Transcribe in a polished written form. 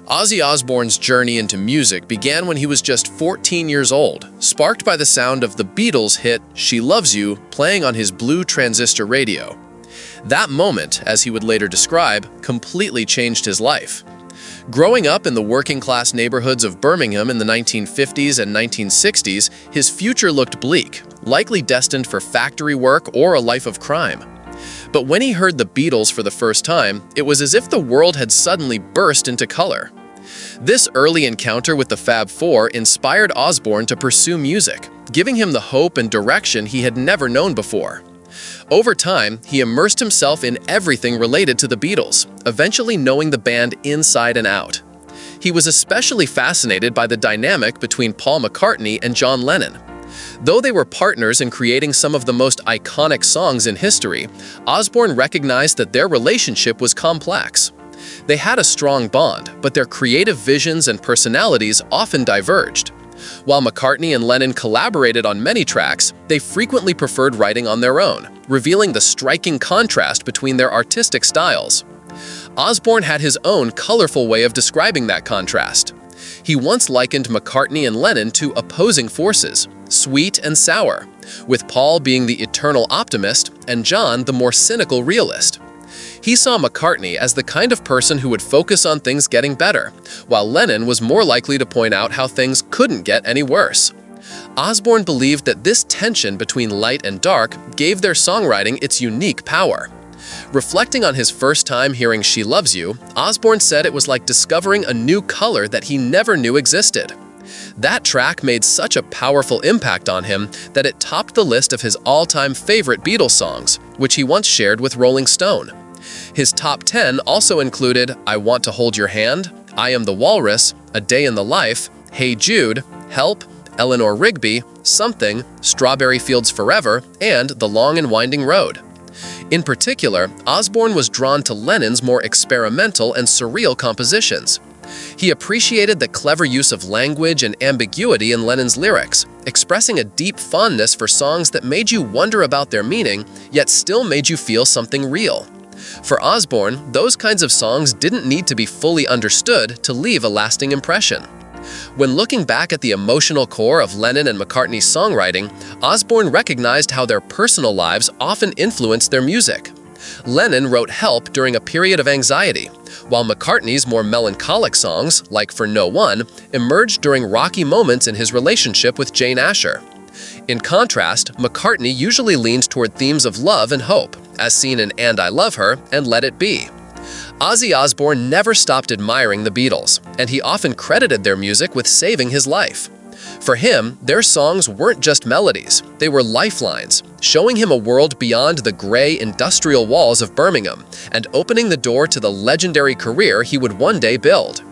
Ozzy Osbourne's journey into music began when he was just 14 years old, sparked by the sound of the Beatles' hit "She Loves You" playing on his blue transistor radio. That moment, as he would later describe, completely changed his life. Growing up in the working-class neighborhoods of Birmingham in the 1950s and 1960s, his future looked bleak, likely destined for factory work or a life of crime. But when he heard the Beatles for the first time, it was as if the world had suddenly burst into color. This early encounter with the Fab Four inspired Osbourne to pursue music, giving him the hope and direction he had never known before. Over time, he immersed himself in everything related to the Beatles, eventually knowing the band inside and out. He was especially fascinated by the dynamic between Paul McCartney and John Lennon. Though they were partners in creating some of the most iconic songs in history, Osbourne recognized that their relationship was complex. They had a strong bond, but their creative visions and personalities often diverged. While McCartney and Lennon collaborated on many tracks, they frequently preferred writing on their own, revealing the striking contrast between their artistic styles. Osbourne had his own colorful way of describing that contrast. He once likened McCartney and Lennon to opposing forces, sweet and sour, with Paul being the eternal optimist and John the more cynical realist. He saw McCartney as the kind of person who would focus on things getting better, while Lennon was more likely to point out how things couldn't get any worse. Osbourne believed that this tension between light and dark gave their songwriting its unique power. Reflecting on his first time hearing "She Loves You," Osbourne said it was like discovering a new color that he never knew existed. That track made such a powerful impact on him that it topped the list of his all-time favorite Beatles songs, which he once shared with Rolling Stone. His top 10 also included "I Want to Hold Your Hand," "I Am the Walrus," "A Day in the Life," "Hey Jude," "Help," "Eleanor Rigby," "Something," "Strawberry Fields Forever," and "The Long and Winding Road." In particular, Osbourne was drawn to Lennon's more experimental and surreal compositions. He appreciated the clever use of language and ambiguity in Lennon's lyrics, expressing a deep fondness for songs that made you wonder about their meaning, yet still made you feel something real. For Osbourne, those kinds of songs didn't need to be fully understood to leave a lasting impression. When looking back at the emotional core of Lennon and McCartney's songwriting, Osbourne recognized how their personal lives often influenced their music. Lennon wrote "Help" during a period of anxiety, while McCartney's more melancholic songs, like "For No One," emerged during rocky moments in his relationship with Jane Asher. In contrast, McCartney usually leaned toward themes of love and hope, as seen in "And I Love Her" and "Let It Be." Ozzy Osbourne never stopped admiring the Beatles, and he often credited their music with saving his life. For him, their songs weren't just melodies, they were lifelines, showing him a world beyond the gray industrial walls of Birmingham and opening the door to the legendary career he would one day build.